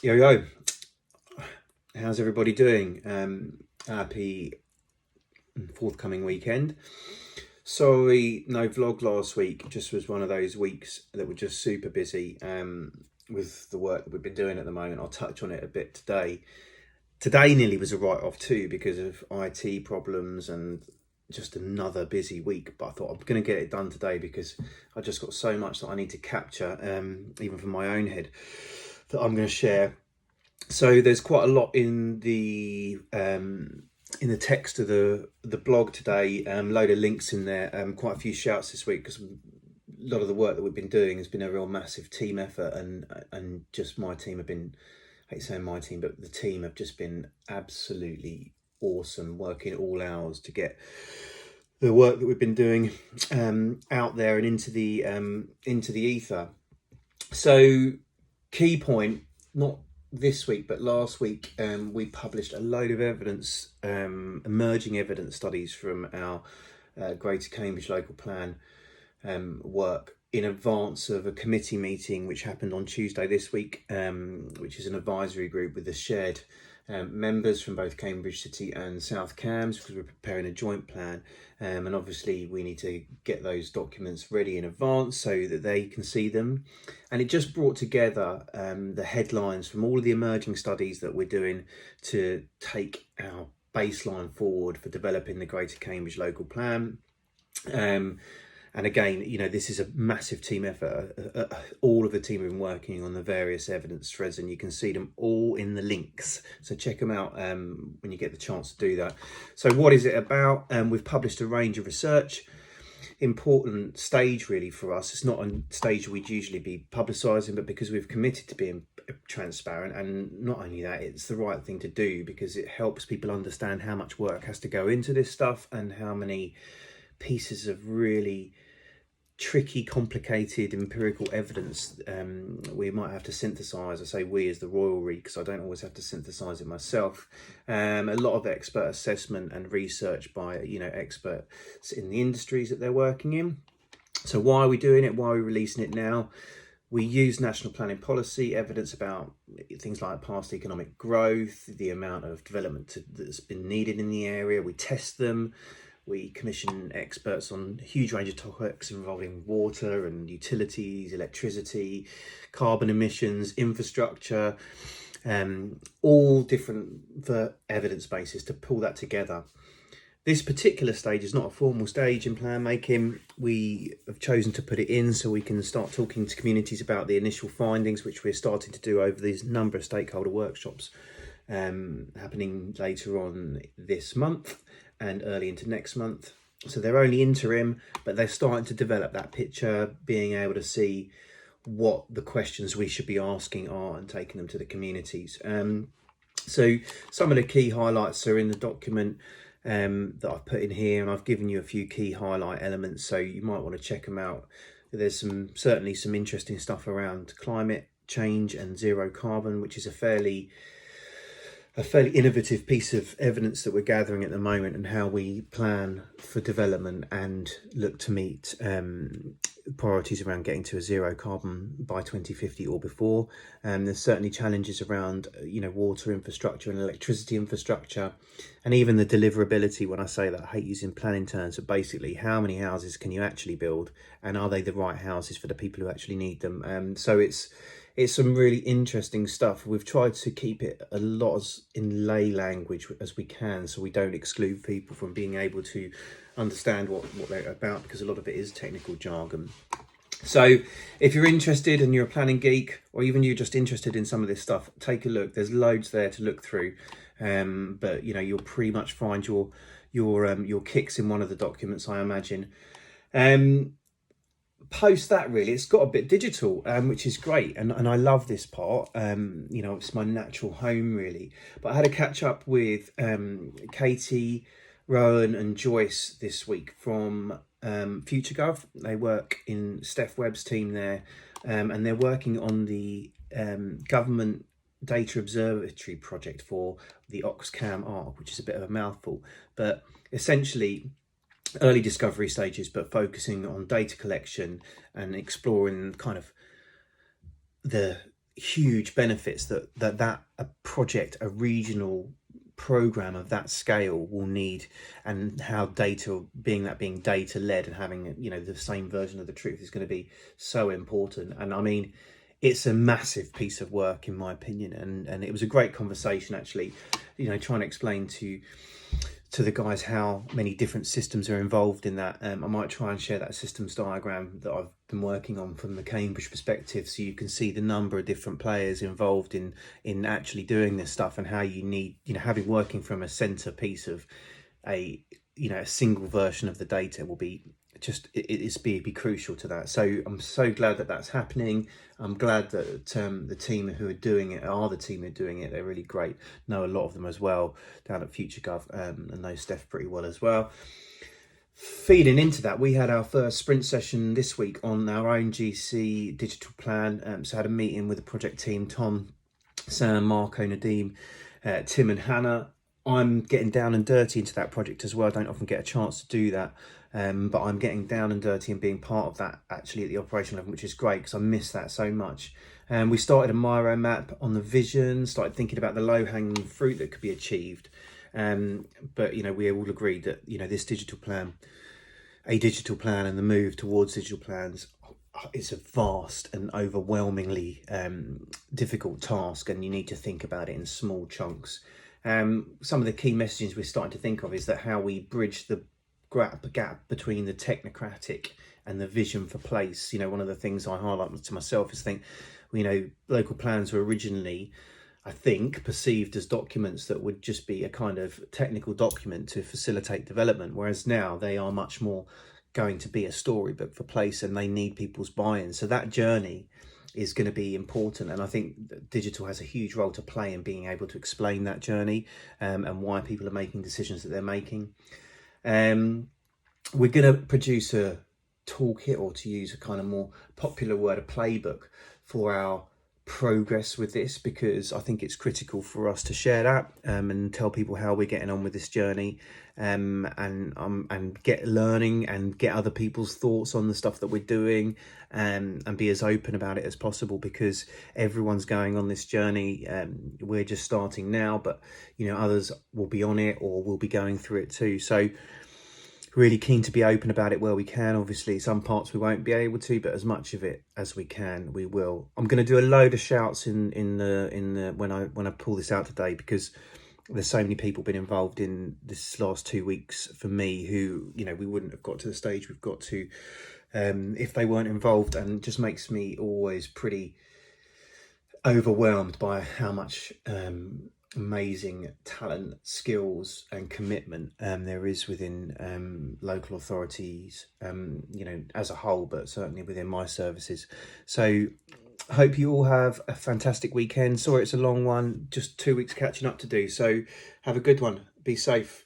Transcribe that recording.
Yo, yo, how's everybody doing? Happy forthcoming weekend. Sorry, no vlog last week. Just was one of those weeks that were just super busy with the work that we've been doing at the moment. I'll touch on it a bit today. Today nearly was a write-off too because of IT problems and just another busy week. But I thought I'm going to get it done today because I just got so much that I need to capture, even from my own head, that I'm going to share. So there's quite a lot in the text of the blog today. Load of links in there. Quite a few shouts this week because a lot of the work that we've been doing has been a real massive team effort, and just my team have been, I hate saying my team, but the team have just been absolutely awesome, working all hours to get the work that we've been doing out there and into the ether. So key point, not this week but last week, we published a load of evidence, emerging evidence studies from our Greater Cambridge Local Plan work in advance of a committee meeting which happened on Tuesday this week, which is an advisory group with the shared members from both Cambridge City and South Cambs, because we're preparing a joint plan, and obviously we need to get those documents ready in advance so that they can see them. And it just brought together the headlines from all of the emerging studies that we're doing to take our baseline forward for developing the Greater Cambridge Local Plan. And again, you know, this is a massive team effort. All of the team have been working on the various evidence threads, and you can see them all in the links. So check them out when you get the chance to do that. So what is it about? We've published a range of research. Important stage really for us. It's not a stage we'd usually be publicising, but because we've committed to being transparent, and not only that, it's the right thing to do because it helps people understand how much work has to go into this stuff and how many pieces of really tricky, complicated empirical evidence we might have to synthesize. I say we as the Royal Read because I don't always have to synthesize it myself. A lot of expert assessment and research by experts in the industries that they're working in. So why are we doing it? Why are we releasing it now? We use national planning policy evidence about things like past economic growth, the amount of development that's been needed in the area. We test them. We commission experts on a huge range of topics involving water and utilities, electricity, carbon emissions, infrastructure, all different evidence bases to pull that together. This particular stage is not a formal stage in plan making. We have chosen to put it in so we can start talking to communities about the initial findings, which we're starting to do over these number of stakeholder workshops happening later on this month and early into next month. So they're only interim, but they're starting to develop that picture, being able to see what the questions we should be asking are and taking them to the communities. So some of the key highlights are in the document that I've put in here, and I've given you a few key highlight elements, so you might want to check them out. There's certainly some interesting stuff around climate change and zero carbon, which is a fairly innovative piece of evidence that we're gathering at the moment, and how we plan for development and look to meet priorities around getting to a zero carbon by 2050 or before. There's certainly challenges around water infrastructure and electricity infrastructure, and even the deliverability. When I say that, I hate using planning terms, but basically how many houses can you actually build, and are they the right houses for the people who actually need them? So it's some really interesting stuff. We've tried to keep it a lot in lay language as we can, so we don't exclude people from being able to understand what they're about, because a lot of it is technical jargon. So if you're interested and you're a planning geek, or even you're just interested in some of this stuff, take a look. There's loads there to look through, but you'll pretty much find your kicks in one of the documents, I imagine. Post that, really, it's got a bit digital, which is great, and I love this part. It's my natural home, really. But I had a catch up with Katie, Rowan and Joyce this week from FutureGov. They work in Steph Webb's team there, and they're working on the government data observatory project for the Oxcam Arc, which is a bit of a mouthful, but essentially early discovery stages, but focusing on data collection and exploring kind of the huge benefits that a project, a regional program of that scale will need, and how data being data led and having, you know, the same version of the truth is going to be so important. And I mean, it's a massive piece of work in my opinion, and it was a great conversation actually, you know, trying to explain to the guys how many different systems are involved in that. I might try and share that systems diagram that I've been working on from the Cambridge perspective, so you can see the number of different players involved in actually doing this stuff, and how you need, you know, having working from a centerpiece of a, you know, a single version of the data will be just it's be crucial to that. So I'm so glad that that's happening. I'm glad that the team who are doing it are the team who are doing it. They're really great. Know a lot of them as well down at FutureGov, and know Steph pretty well as well. Feeding into that, we had our first sprint session this week on our own GC digital plan. So I had a meeting with the project team, Tom, Sam, Marco, Nadeem, Tim and Hannah. I'm getting down and dirty into that project as well. I don't often get a chance to do that, but I'm getting down and dirty and being part of that actually at the operational level, which is great because I miss that so much. We started a Miro map on the vision, started thinking about the low-hanging fruit that could be achieved. But, you know, we all agreed that, you know, this digital plan, a digital plan and the move towards digital plans, it's a vast and overwhelmingly difficult task, and you need to think about it in small chunks. Some of the key messages we're starting to think of is that how we bridge the gap between the technocratic and the vision for place. You know, one of the things I highlight to myself is think, you know, local plans were originally, I think, perceived as documents that would just be a kind of technical document to facilitate development, whereas now they are much more going to be a storybook for place, and they need people's buy-in. So that journey is going to be important, and I think that digital has a huge role to play in being able to explain that journey, and why people are making decisions that they're making. We're going to produce a toolkit, or to use a kind of more popular word, a playbook for our progress with this, because I think it's critical for us to share that, and tell people how we're getting on with this journey, and get learning and get other people's thoughts on the stuff that we're doing, and be as open about it as possible, because everyone's going on this journey. We're just starting now, but, you know, others will be on it or will be going through it too. So really keen to be open about it where we can. Obviously some parts we won't be able to, but as much of it as we can, we will. I'm going to do a load of shouts in the when I pull this out today, because there's so many people been involved in this last 2 weeks for me who, you know, we wouldn't have got to the stage we've got to if they weren't involved, and it just makes me always pretty overwhelmed by how much amazing talent, skills and commitment there is within local authorities, you know, as a whole, but certainly within my services. So I hope you all have a fantastic weekend. Sorry it's a long one, just 2 weeks catching up to do, so have a good one, be safe.